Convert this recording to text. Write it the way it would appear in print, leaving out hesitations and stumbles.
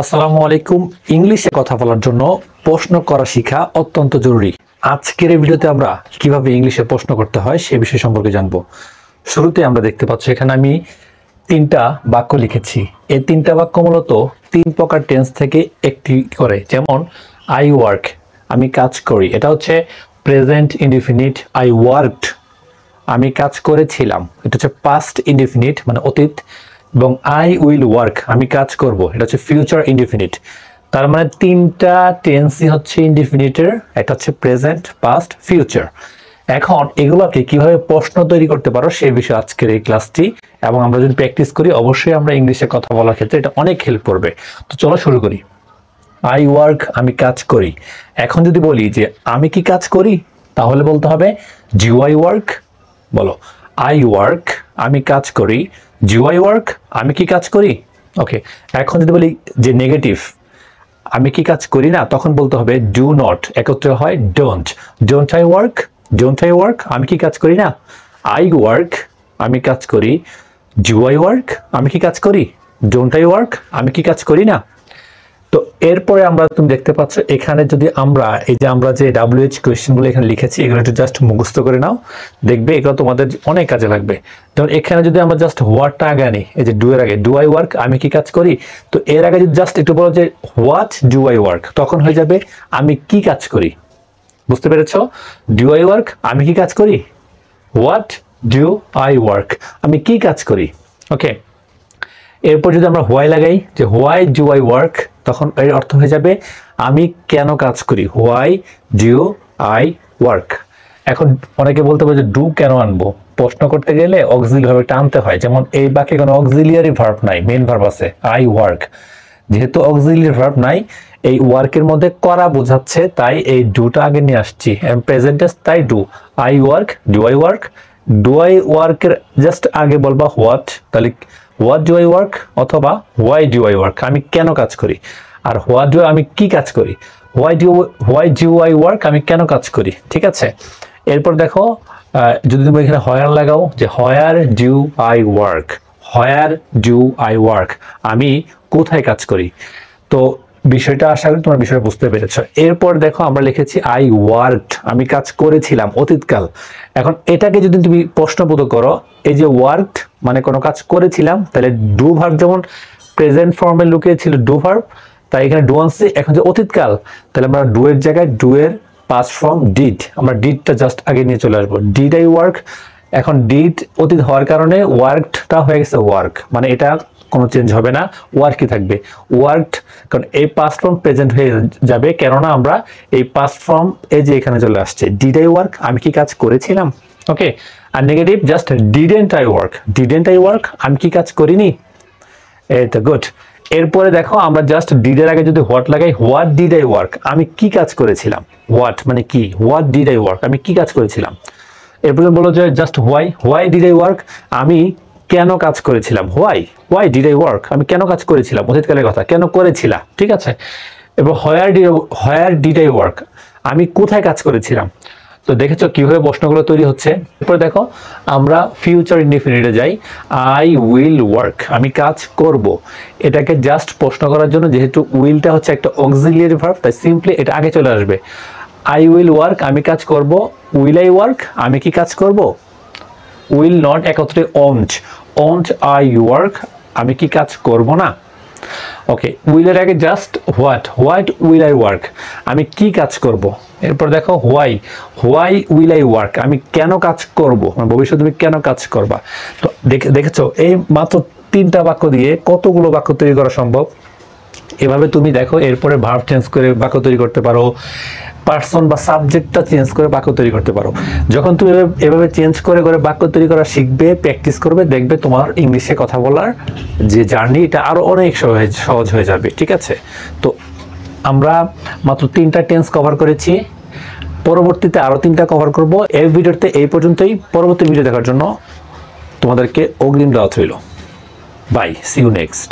আসসালামু আলাইকুম। ইংলিশে কথা বলার জন্য প্রশ্ন করা শেখা অত্যন্ত জরুরি। আজকের এই ভিডিওতে আমরা কিভাবে ইংলিশে প্রশ্ন করতে হয় সে বিষয় সম্পর্কে জানবো। শুরুতে আমরা দেখতে পাচ্ছি এখানে আমি তিনটা বাক্য লিখেছি। এই তিনটা বাক্য মূলত তিন প্রকার টেন্স থেকে একটি করে, যেমন আই ওয়ার্ক, আমি কাজ করি, এটা হচ্ছে প্রেজেন্ট ইনডিফিনিট। আই ওয়ার্কড, আমি কাজ করেছিলাম, এটা হচ্ছে পাস্ট ইনডিফিনিট মানে অতীত। এবং আই উইল ওয়ার্ক, আমি কাজ করব, এটা হচ্ছে ফিউচার ইনডিফিনিট। তার মানে তিনটা টেন্সই হচ্ছে ইনডিফিনিটের, একটা হচ্ছে প্রেজেন্ট, পাস্ট, ফিউচার। এখন এগুলোকে কিভাবে প্রশ্ন তৈরি করতে পারো সে বিষয়ে আজকের এই ক্লাসটি, এবং আমরা যদি প্র্যাকটিস করি অবশ্যই আমরা ইংলিশে কথা বলার ক্ষেত্রে এটা অনেক হেল্প করবে। তো চলো শুরু করি। আই ওয়ার্ক, আমি কাজ করি। এখন যদি বলি যে আমি কি কাজ করি, তাহলে বলতে হবে ডু আই ওয়ার্ক। বলো, আই ওয়ার্ক, আমি কাজ করি। ডু আই ওয়ার্ক, আমি কি কাজ করি। ওকে, এখন যদি বলি যে নেগেটিভ, আমি কি কাজ করি না, তখন বলতে হবে ডু নট, একত্রে হয় don't. Don't I work, don't I work, আমি কি কাজ করি না। আই ওয়ার্ক, আমি কাজ করি। ডু আই ওয়ার্ক, আমি কি কাজ করি। ডোন্ট আই ওয়ার্ক, আমি কি কাজ করি না। তো এরপরে আমরা তুমি দেখতে পাচ্ছ এখানে যদি আমরা এই যে আমরা যে WH কোয়েশ্চেনগুলো এখানে লিখেছি এগুলো একটু জাস্ট মুখস্থ করে নাও, দেখবে এগুলো তোমাদের অনেক কাজে লাগবে। যেমন এখানে যদি আমরা জাস্ট হোয়াটটা আগে আনি, এই যে ডু এর আগে ডু আই ওয়ার্ক, আমি কি কাজ করি, তো এর আগে যদি জাস্ট একটু বলো যে হোয়াট ডু আই ওয়ার্ক, তখন হয়ে যাবে আমি কি কাজ করি। বুঝতে পেরেছো? ডু আই ওয়ার্ক, আমি কি কাজ করি। হোয়াট ডু আই ওয়ার্ক, আমি কি কাজ করি। ওকে, এরপর যদি আমরা হোয়াই লাগাই যে হোয়াই ডু আই ওয়ার্ক, তখন এর অর্থ হয়ে যাবে আমি কেন কাজ করি। Why do I work. এখন অনেকে বলতে পারে যে ডু কেন আনবো, প্রশ্ন করতে গেলে অক্সিলিয়ারি ভাবে টানতে হয়। যেমন এই বাক্যে কোনো অক্সিলিয়ারি ভার্ব নাই, মেইন ভার্ব আছে আই ওয়ার্ক। যেহেতু অক্সিলিয়ারি ভার্ব নাই, এই ওয়ার্কের মধ্যে করা বোঝাচ্ছে, তাই এই ডুটা আগে নিয়ে আসছি। প্রেজেন্ট টেন্স তাই do. I work, do I work. Do I ওয়ার্কের জাস্ট আগে বলবা হোয়াট, তাহলে হোয়াট ডু আই ওয়ার্ক, অথবা হোয়াই ডু আই ওয়ার্ক, আমি কেন কাজ করি। আর হোয়াট ডু, আমি কি কাজ করি। হোয়াই ডু আই ওয়ার্ক, আমি কেন কাজ করি। ঠিক আছে, এরপর দেখো যদি তুমি এখানে হোয়ার লাগাও যে where do I work, where do I work, আমি কোথায় কাজ করি। তো বিষয়টা আশা করি তোমার বিষয় বুঝতে পেরেছ। এরপর দেখো আমরা লিখেছি আই ওয়ার্কড, আমি কাজ করেছিলাম, অতীতকাল। এখন এটাকে যদি তুমি প্রশ্নবোধক করো, এই যে ওয়ার্কড মানে কোনো কাজ করেছিলাম, তাহলে ডু ভার্ব যেমন প্রেজেন্ট ফর্মে লুকিয়ে ছিল ডু ভার্ব, তাই এখানে ডু আনছি। এখন যে অতীতকাল, তাহলে আমরা ডু এর জায়গায় ডু এর পাস্ট ফর্ম ডিড, আমরা ডিডটা জাস্ট আগে নিয়ে চলে আসবো। ডিড আই ওয়ার্ক, এখন ডিড অতীত হওয়ার কারণে ওয়ার্কডটা হয়ে গেছে ওয়ার্ক, মানে এটা কোনো চেঞ্জ হবে না, ওয়ার্কই থাকবে ওয়ার্কড। কারণ এই পাস্ট ফর্ম প্রেজেন্ট হয়ে যাবে, কেননা আমরা এই পাস্ট ফর্ম এই যে এখানে চলে আসছে। ডিড আই ওয়ার্ক, আমি কি কাজ করেছিলাম। ওকে, আর negative just didn't I work, didn't I work, আমি কি কাজ করিনি। এই তো গুড। এরপরে দেখো আমরা জাস্ট ডিডের আগে যদি হোয়াট লাগাই, হোয়াট ডিড আই ওয়ার্ক, আমি কি কাজ করেছিলাম। হোয়াট মানে কি, হোয়াট ডিড আই ওয়ার্ক, আমি কি কাজ করেছিলাম। এরপরে বলো যে just why, why did I work, আমি কেন কাজ করেছিলাম। হোয়াই ডিড আই ওয়ার্ক, আমি কেন কাজ করেছিলাম, অতীতকালের কথা, কেন করেছিলাম। ঠিক আছে, এবার হোয়ার ডিড আই ওয়ার্ক, আমি কোথায় কাজ করেছিলাম। তো দেখেছো কিভাবে প্রশ্নগুলো তৈরি হচ্ছে। এরপরে দেখো আমরা ফিউচার ইনডিফিনিটে যাই। আই উইল ওয়ার্ক, আমি কাজ করব। এটাকে জাস্ট প্রশ্ন করার জন্য, যেহেতু উইলটা হচ্ছে একটা অক্সিলিয়ারি ভার্ব, তাই সিম্পলি এটা আগে চলে আসবে। আই উইল ওয়ার্ক, আমি কাজ করব। উইল আই ওয়ার্ক, আমি কি কাজ করব। উইল নট একত্রে ওন্ট, ওন্ট আই ওয়ার্ক, আমি কি কাজ করব না। ওকে, উইলের আগে just what will I work, আমি কি কাজ করব। এরপর দেখো হোয়াই উইল আই ওয়ার্ক, আমি কেন কাজ করব, ভবিষ্যতে তুমি কেন কাজ করবা। তো দেখেছো এই মাত্র তিনটা বাক্য দিয়ে কতগুলো বাক্য তৈরি করা সম্ভব। এভাবে তুমি দেখো এরপরে ভার্ব চেঞ্জ করে বাক্য তৈরি করতে পারো, পার্সন বা সাবজেক্টটা চেঞ্জ করে বাক্য তৈরি করতে পারো। যখন তুমি এভাবে চেঞ্জ করে করে বাক্য তৈরি করা শিখবে, প্র্যাকটিস করবে, দেখবে তোমার ইংলিশে কথা বলার যে জার্নি এটা আরো অনেক সহজ হয়ে যাবে। ঠিক আছে, তো আমরা মাত্র তিনটা টেন্স কভার করেছি, পরবর্তীতে আরো তিনটা কভার করব। এই ভিডিওতে এই পর্যন্তই। পরবর্তী ভিডিও দেখার জন্য তোমাদেরকে অগ্রিম দাওয়াত রইল। Bye, see you next.